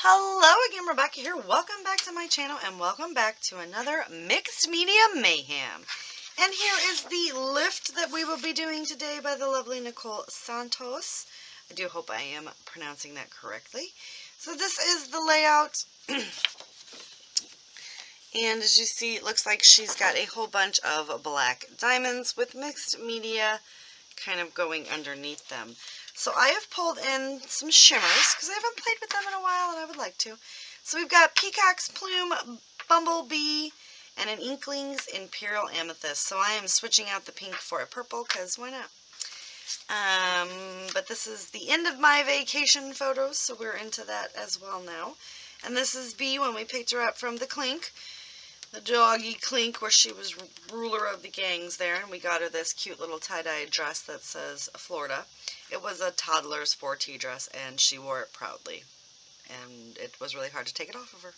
Hello again, Rebecca here. Welcome back to my channel and welcome back to another Mixed Media Mayhem. And here is the lift that we will be doing today by the lovely Nicole Santos. I do hope I am pronouncing that correctly. So this is the layout. And as you see, it looks like she's got a whole bunch of black diamonds with mixed media kind of going underneath them. So I have pulled in some shimmers because I haven't played with them in a while and I would like to. So we've got Peacock's Plume, Bumblebee, and an Inkling's Imperial Amethyst. So I am switching out the pink for a purple because why not? But this is the end of my vacation photos, so we're into that as well now. And this is Bee when we picked her up from the Clink. The doggy Clink where she was ruler of the gangs there, and we got her this cute little tie-dye dress that says Florida. It was a toddler's 4T dress and she wore it proudly, and it was really hard to take it off of her.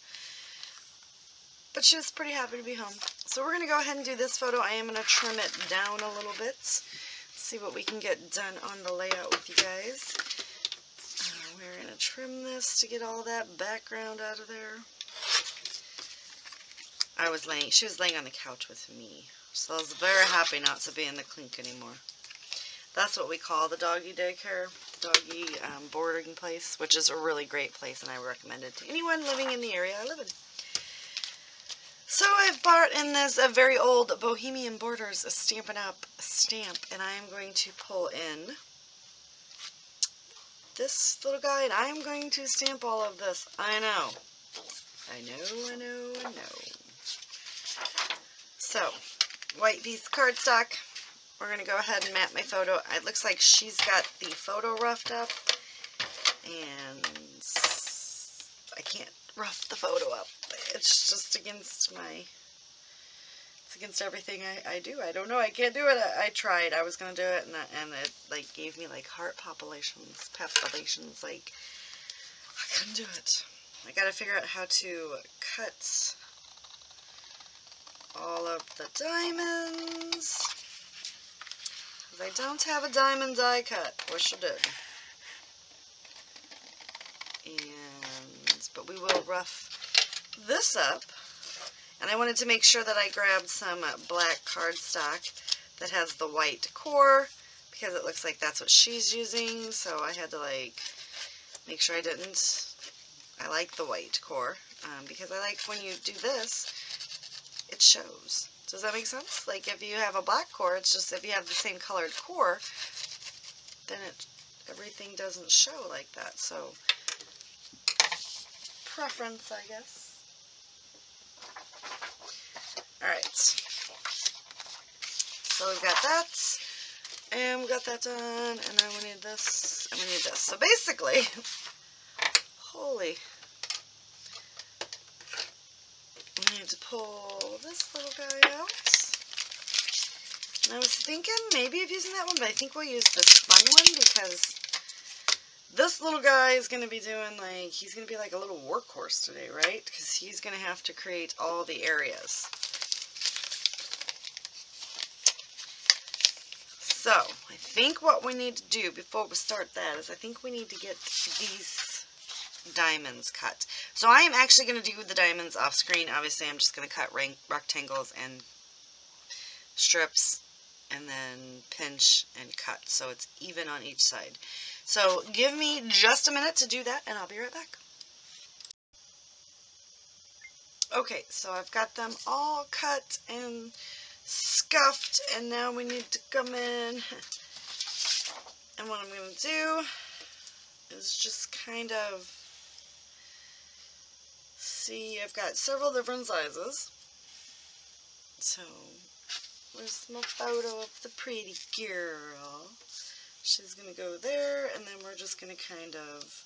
But she was pretty happy to be home. So we're going to go ahead and do this photo. I am going to trim it down a little bit, see what we can get done on the layout with you guys. We're going to trim this to get all that background out of there. She was laying on the couch with me, so I was very happy not to be in the Clink anymore. That's what we call the doggy daycare, doggy boarding place, which is a really great place, and I recommend it to anyone living in the area I live in. So I've bought in this a very old Bohemian Borders Stampin' Up! Stamp, and I am going to pull in this little guy, and I am going to stamp all of this. I know. So, white piece of cardstock. We're going to go ahead and map my photo. It looks like she's got the photo roughed up, and I can't rough the photo up. It's just against everything I do. I don't know. I can't do it. I tried. I was going to do it, and it like gave me like heart palpitations, like I couldn't do it. I got to figure out how to cut all of the diamonds. I don't have a diamond die cut. Wish I did. But we will rough this up. And I wanted to make sure that I grabbed some black cardstock that has the white core, because it looks like that's what she's using. So I had to make sure I didn't. I like the white core because I like when you do this, it shows. Does that make sense? Like if you have a black core, it's just if you have the same colored core, then everything doesn't show like that. So preference, I guess. Alright. So we've got that. And we got that done. And now we need this. And we need this. So basically, holy. We need to pull this little guy out. And I was thinking maybe of using that one, but I think we'll use this fun one because this little guy is going to be doing he's going to be like a little workhorse today, right? Because he's going to have to create all the areas. So, I think what we need to do before we start that is I think we need to get these diamonds cut. So I am actually going to do the diamonds off screen. Obviously I'm just going to cut rectangles and strips and then pinch and cut so it's even on each side. So give me just a minute to do that and I'll be right back. Okay, so I've got them all cut and scuffed, and now we need to come in, and what I'm going to do is just kind of see. I've got several different sizes, so where's my photo of the pretty girl? She's going to go there, and then we're just going to kind of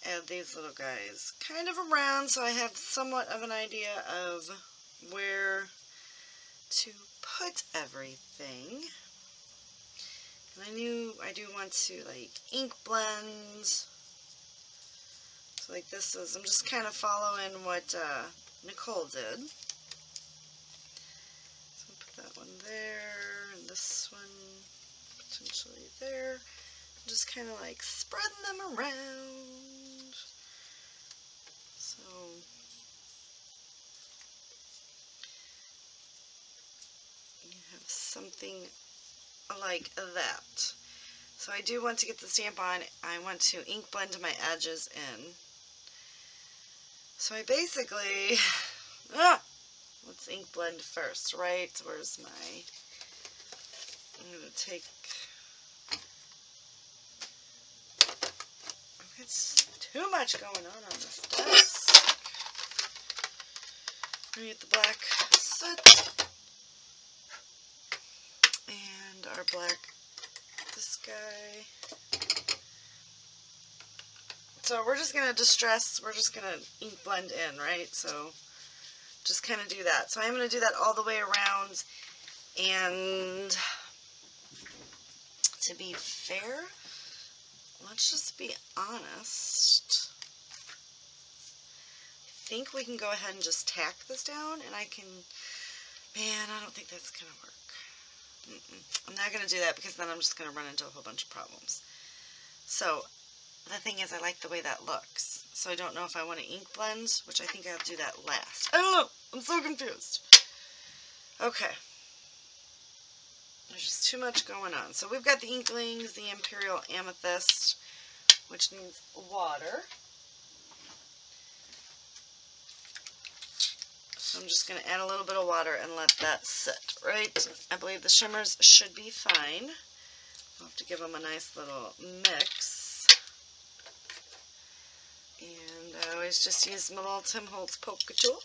add these little guys kind of around so I have somewhat of an idea of where to put everything. And I do want to ink blends. So like this is, I'm just kind of following what Nicole did. So I'll put that one there, and this one potentially there. Just kind of spreading them around. something like that. So I do want to get the stamp on. I want to ink blend my edges in. So I basically, let's ink blend first, right? Where's my, I'm going to take, it's too much going on this desk. I'm going to get the black soot and our black, this guy. So we're just going to distress, we're just going to ink blend in, right? So just kind of do that. So I'm going to do that all the way around, and to be fair, let's just be honest. I think we can go ahead and just tack this down, and I can, man, I don't think that's going to work. I'm not going to do that because then I'm just going to run into a whole bunch of problems. So the thing is, I like the way that looks. So I don't know if I want to ink blend, which I think I'll do that last. I don't know. I'm so confused. Okay. There's just too much going on. So we've got the Inklings, the Imperial Amethyst, which needs water. So I'm just going to add a little bit of water and let that sit, right? I believe the shimmers should be fine. I'll have to give them a nice little mix. And I always just use my little Tim Holtz polka tool.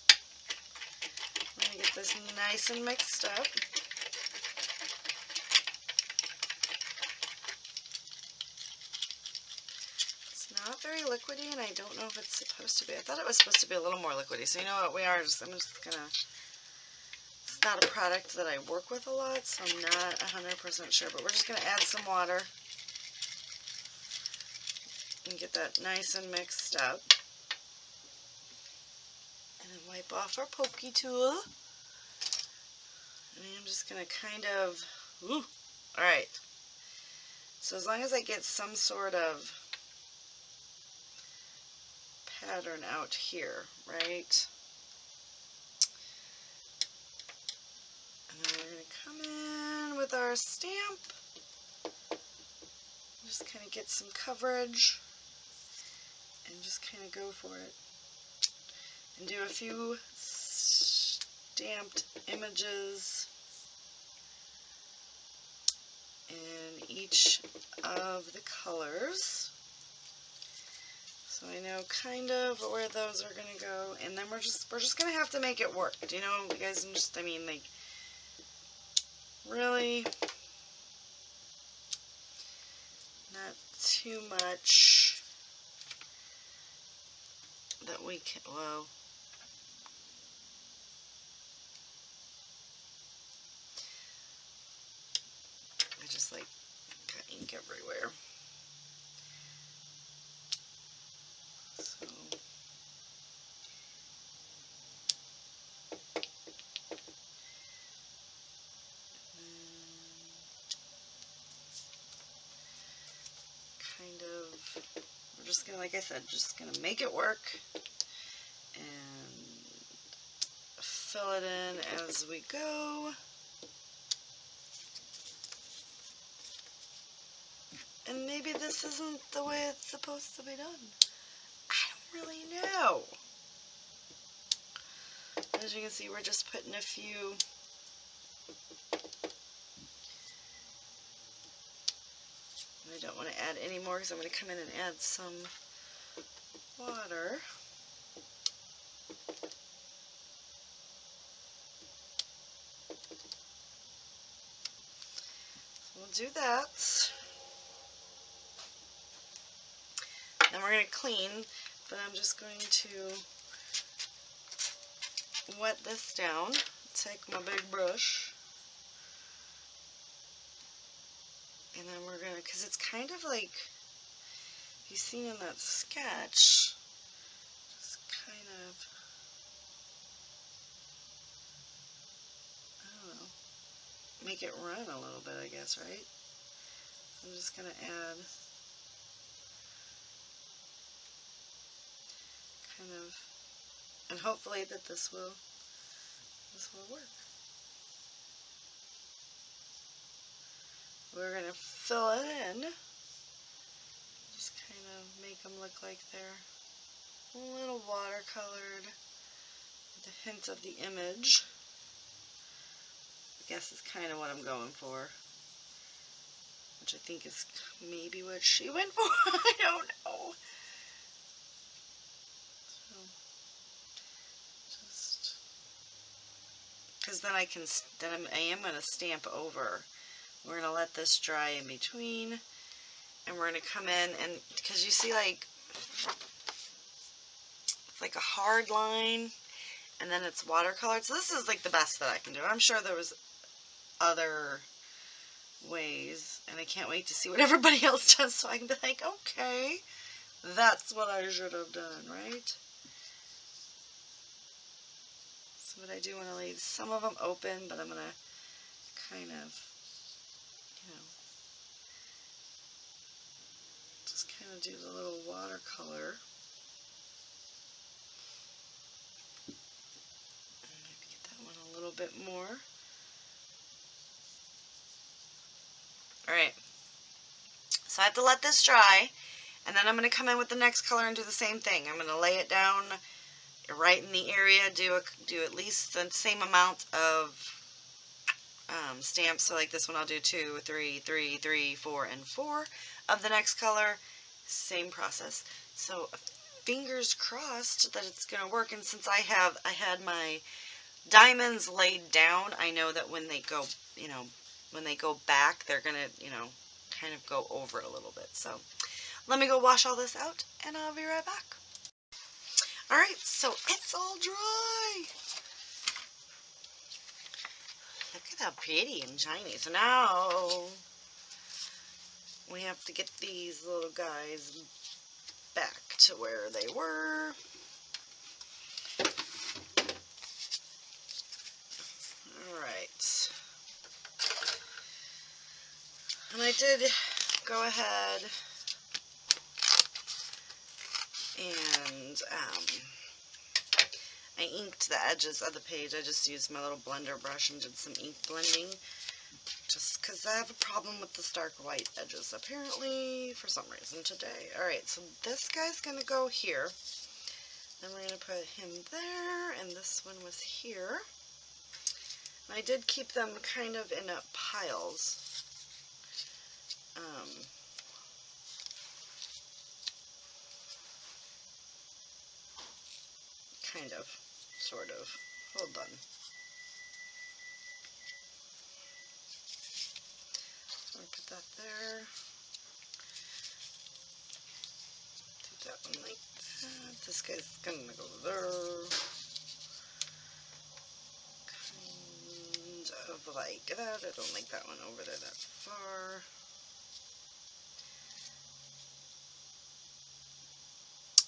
I'm going to get this nice and mixed up. It's not very liquidy, and I don't know if it's supposed to be. I thought it was supposed to be a little more liquidy. So you know what, I'm just going to, it's not a product that I work with a lot, so I'm not 100% sure, but we're just going to add some water and get that nice and mixed up. And then wipe off our pokey tool. And I'm just going to kind of, alright. So as long as I get some sort of pattern out here, right? And then we're going to come in with our stamp. Just kind of get some coverage and just kind of go for it. And do a few stamped images in each of the colors. So I know kind of where those are going to go, and then we're just going to have to make it work. Do you know, you guys, just, I mean, like, really not too much that we can, whoa. I just like got ink everywhere. So kind of, we're just gonna, like I said, just gonna make it work and fill it in as we go. And maybe this isn't the way it's supposed to be done. I don't really know. As you can see, we're just putting a few I don't want to add any more because I'm going to come in and add some water. We'll do that. Then we're going to clean, but I'm just going to wet this down. Take my big brush. And then we're going to, because it's kind of like you've seen in that sketch, just kind of, I don't know, make it run a little bit, I guess, right? I'm just going to add kind of, and hopefully that this will work. we're going to fill it in. Just kind of make them look like they're a little watercolored with a hint of the image. I guess is kind of what I'm going for. Which I think is maybe what she went for. I don't know. So, just because then I am going to stamp over. We're going to let this dry in between, and we're going to come in and, because you see like, it's like a hard line, and then it's watercolored. So this is like the best that I can do. I'm sure there was other ways, and I can't wait to see what everybody else does so I can be like, okay, that's what I should have done, right? So what I do want to leave some of them open, but I'm going to kind of, you know, just kind of do the little watercolor. And maybe get that one a little bit more. Alright, so I have to let this dry, and then I'm going to come in with the next color and do the same thing. I'm going to lay it down right in the area, do at least the same amount of stamps. So like this one I'll do 2, 3, 3, 3, 4, and 4 of the next color. Same process. So fingers crossed that it's going to work, and since I had my diamonds laid down, I know that when they go, you know, when they go back, they're going to, you know, kind of go over it a little bit. So let me go wash all this out, and I'll be right back. Alright, so it's all dry. Look at how pretty and shiny. So now we have to get these little guys back to where they were. Alright. And I did go ahead and I inked the edges of the page. I just used my little blender brush and did some ink blending, just because I have a problem with the stark white edges apparently for some reason today. Alright, so this guy's going to go here. Then we're going to put him there, and this one was here. And I did keep them kind of in piles. Kind of, sort of. Hold on. So I put that there. Do that one like that. This guy's gonna go there. Kind of like that. I don't like that one over there that far.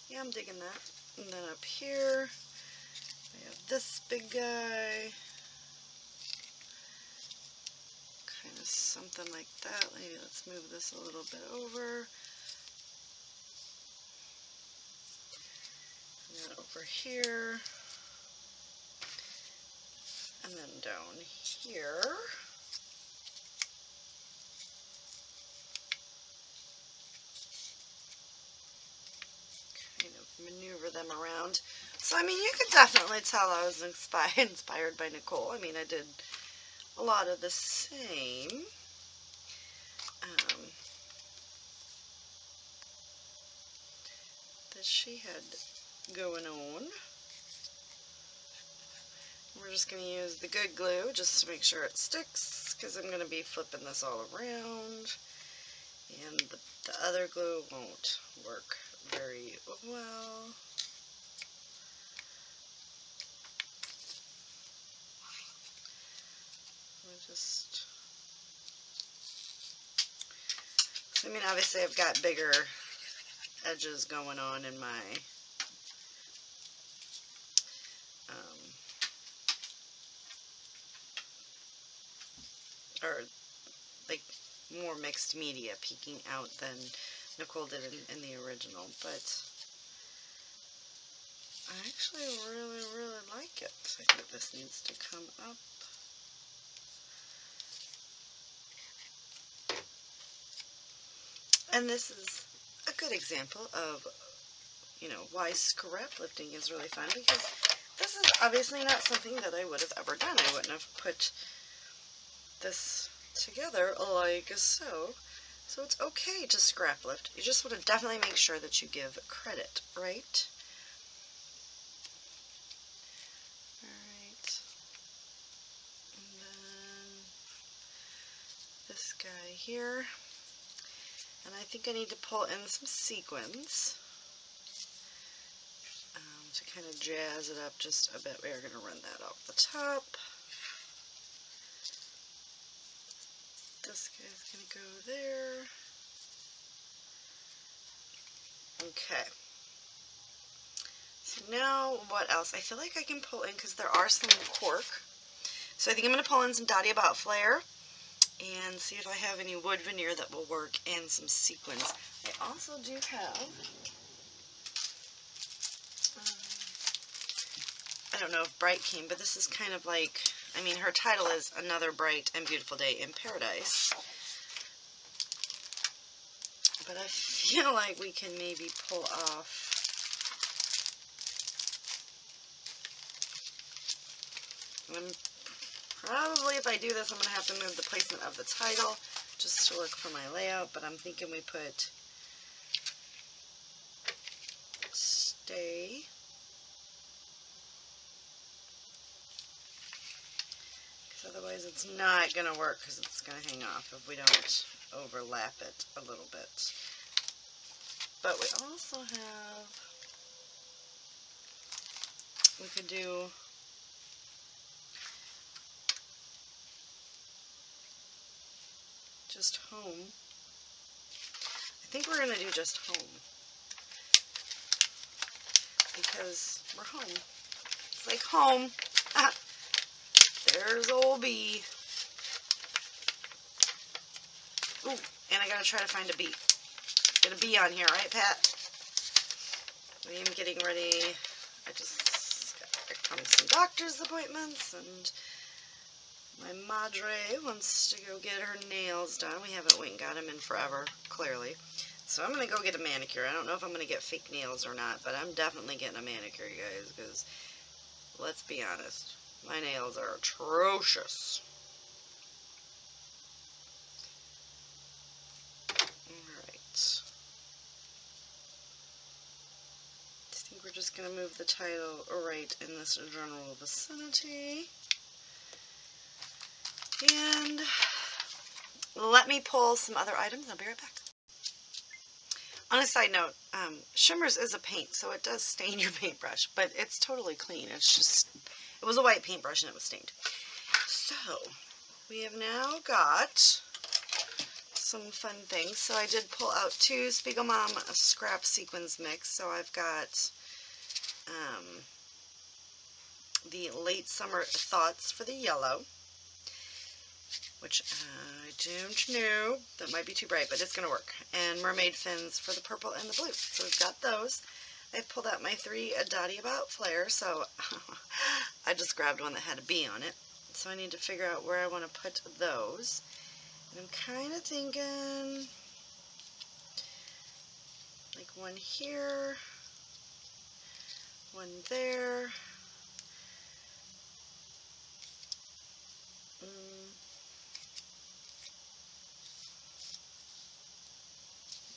Yeah, I'm digging that. And then up here, I have this big guy. Kind of something like that. Maybe let's move this a little bit over. And then over here. And then down here. Maneuver them around. So I mean, you could definitely tell I was inspired by Nicole. I mean, I did a lot of the same. That she had going on. We're just going to use the good glue just to make sure it sticks, because I'm going to be flipping this all around, and the other glue won't work very well. I mean, obviously I've got bigger edges going on in my or like more mixed media peeking out than Nicole did in the original, but I actually really, really like it. I think this needs to come up. And this is a good example of, you know, why scrap lifting is really fun, because this is obviously not something that I would have ever done. I wouldn't have put this together like so. So it's okay to scrap lift. You just want to definitely make sure that you give credit, right? Alright. And then this guy here. And I think I need to pull in some sequins to kind of jazz it up just a bit. We're going to run that off the top. This guy's going to go there. Okay. So now what else? I feel like I can pull in, because there are some cork. So I think I'm going to pull in some Dottie About Flare and see if I have any wood veneer that will work, and some sequins. I also do have, I don't know if Bright came, but this is kind of like, I mean, her title is Another Bright and Beautiful Day in Paradise. But I feel like we can maybe pull off probably, if I do this, I'm going to have to move the placement of the title just to work for my layout, but I'm thinking we put stay, because otherwise it's not going to work, because it's going to hang off if we don't overlap it a little bit. But we also have, we could do just home. I think we're going to do just home, because we're home. It's like home. Ah, there's old bee. Ooh, and I got to try to find a bee. Get a bee on here, right, Pat? I am getting ready. I just got from some doctor's appointments, and my madre wants to go get her nails done. We haven't went and got them in forever, clearly. So I'm going to go get a manicure. I don't know if I'm going to get fake nails or not, but I'm definitely getting a manicure, you guys, because let's be honest, my nails are atrocious. Alright. I think we're just going to move the title right in this general vicinity. And let me pull some other items, and I'll be right back. On a side note, Shimmers is a paint, so it does stain your paintbrush, but it's totally clean. It's just, it was a white paintbrush and it was stained. So, we have now got some fun things. So I did pull out 2 Spiegel Mom Scrap Sequins Mix. So I've got the Late Summer Thoughts for the yellow, which I don't know, that might be too bright, but it's going to work. And Mermaid Fins for the purple and the blue. So we've got those. I've pulled out my 3 Dottie About Flare, so I just grabbed one that had a bee on it. So I need to figure out where I want to put those. And I'm kind of thinking like one here, one there.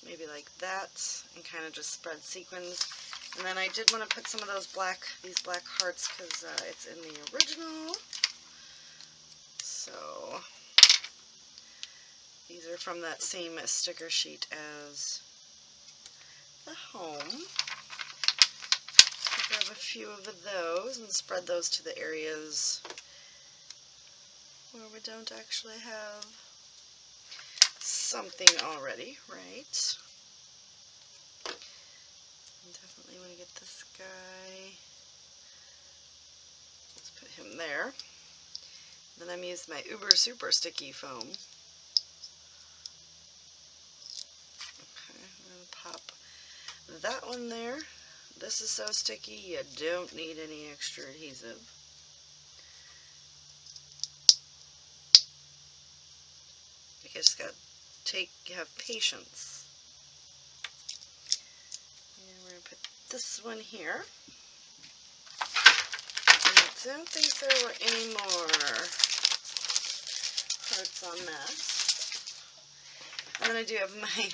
Maybe like that, and kind of just spread sequins. And then I did want to put some of those these black hearts, because it's in the original. So these are from that same sticker sheet as the home. Grab a few of those and spread those to the areas where we don't actually have something already, right? Definitely want to get this guy. Let's put him there. Then I'm using my Uber Super Sticky Foam. Okay, I'm going to pop that one there. This is so sticky, you don't need any extra adhesive. You just got to have patience. this one here. And I don't think there were any more parts on that. And then I do have my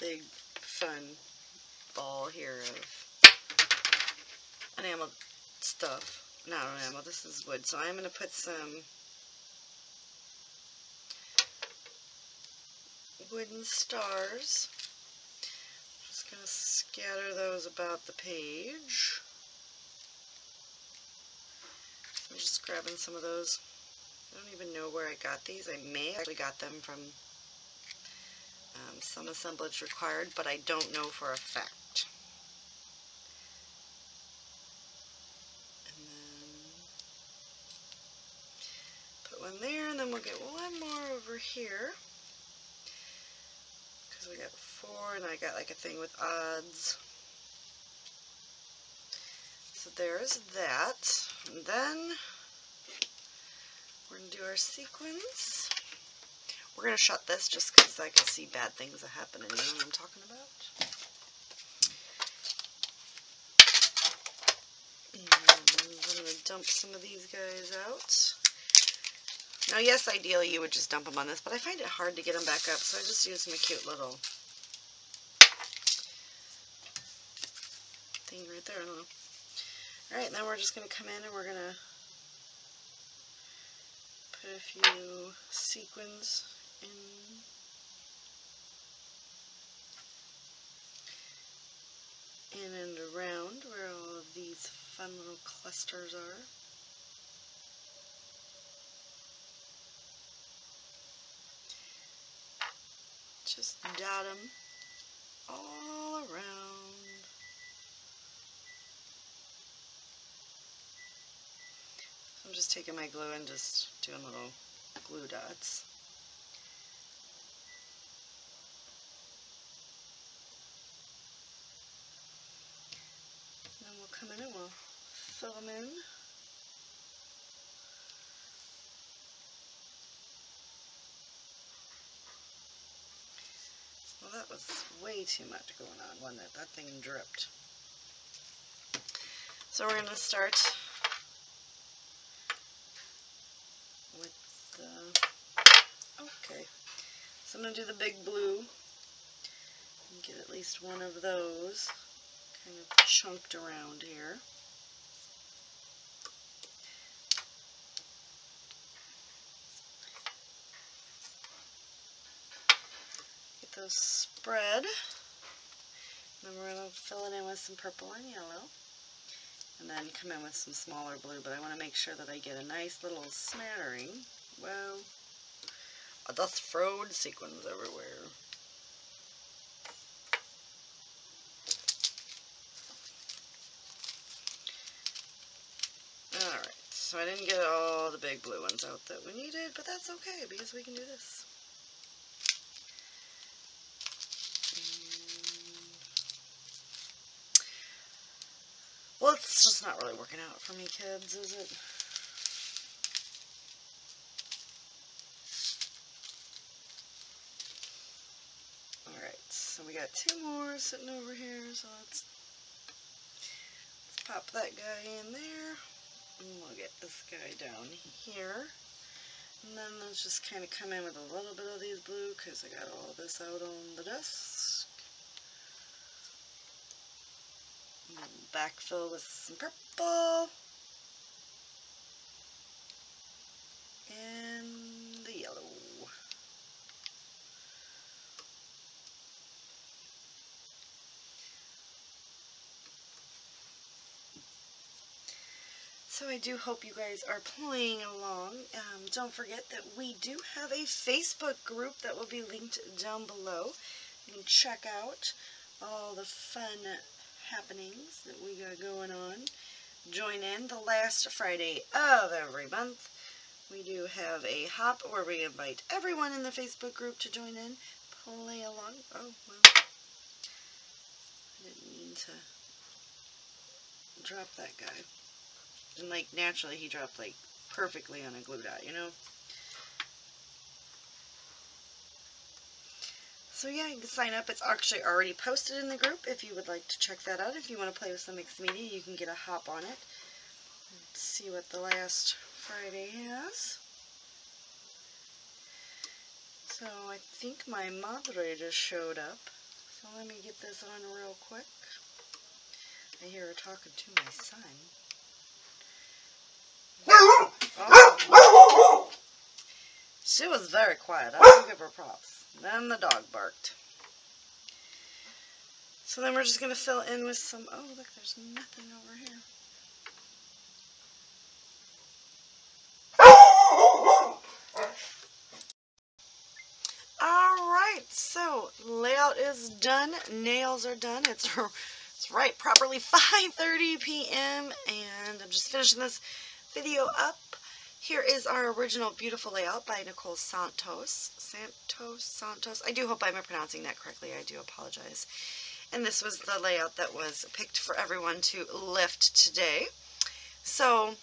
big fun ball here of enamel stuff. Not enamel, this is wood. So I'm going to put some wooden stars. Just going to scatter those about the page. I'm just grabbing some of those. I don't even know where I got these. I may have actually got them from some assemblage required, but I don't know for a fact. And then put one there, and then we'll get one more over here. Because we got 4, and I got like a thing with odds. So there's that. And then we're going to do our sequins. We're going to shut this just because I can see bad things that happen, and you know what I'm talking about. And I'm going to dump some of these guys out. Now, yes, ideally you would just dump them on this, but I find it hard to get them back up, so I just use my cute little thing right there. I don't know. Alright, then we're just going to come in and we're going to put a few sequins in and around where all of these fun little clusters are. Just dot them all around. So I'm just taking my glue and just doing little glue dots. And then we'll come in and we'll fill them in. Well, that was way too much going on, wasn't it? That thing dripped. So we're going to start with the, okay, so I'm going to do the big blue and get at least one of those kind of chunked around here. Get those spread, and then we're going to fill it in with some purple and yellow. And then come in with some smaller blue, but I want to make sure that I get a nice little smattering. Well, I just throwed sequins everywhere. Alright, so I didn't get all the big blue ones out that we needed, but that's okay because we can do this. Well, it's just not really working out for me, kids, is it? Alright, so we got 2 more sitting over here, so let's pop that guy in there, and we'll get this guy down here. And then let's just kind of come in with a little bit of these blue, because I got all this out on the desk. Backfill with some purple and the yellow. So I do hope you guys are playing along. Don't forget that we do have a Facebook group that will be linked down below. You can check out all the fun happenings that we got going on. Join in the last Friday of every month. We do have a hop where we invite everyone in the Facebook group to join in, play along. Oh, well, I didn't mean to drop that guy. And like naturally he dropped like perfectly on a glue dot, you know? So yeah, you can sign up. It's actually already posted in the group if you would like to check that out. If you want to play with some mixed media, you can get a hop on it. Let's see what the last Friday has. So I think my moderator showed up. So let me get this on real quick. I hear her talking to my son. Oh. She was very quiet. I will give her props. Then the dog barked. So then we're just going to fill in with some... Oh, look, there's nothing over here. Alright, so layout is done. Nails are done. It's right, properly 5:30 p.m. and I'm just finishing this video up. Here is our original beautiful layout by Nicole Santos. Santos. I do hope I'm pronouncing that correctly. I do apologize. And this was the layout that was picked for everyone to lift today. So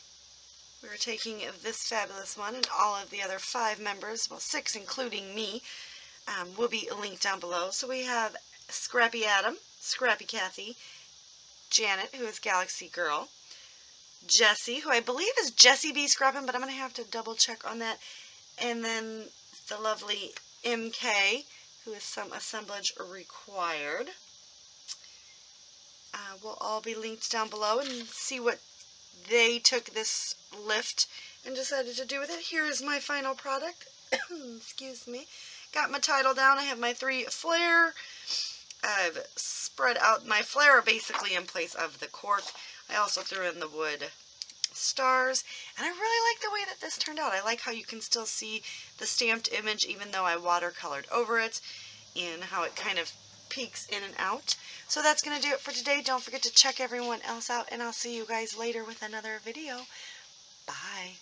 we're taking this fabulous one, and all of the other 5 members, well 6 including me, will be linked down below. So we have Scrappy Adam, Scrappy Kathy, Janet, who is Galaxy Girl, Jessie, who I believe is Jessie B. Scrappin', but I'm going to have to double check on that, and then the lovely MK, who is some assemblage required. Will all be linked down below, and see what they took this lift and decided to do with it. Here is my final product. Excuse me. Got my title down. I have my 3 flare. I've spread out my flare basically in place of the cork. I also threw in the wood stars, and I really like the way that this turned out. I like how you can still see the stamped image even though I watercolored over it, and how it kind of peeks in and out. So that's going to do it for today. Don't forget to check everyone else out, and I'll see you guys later with another video. Bye.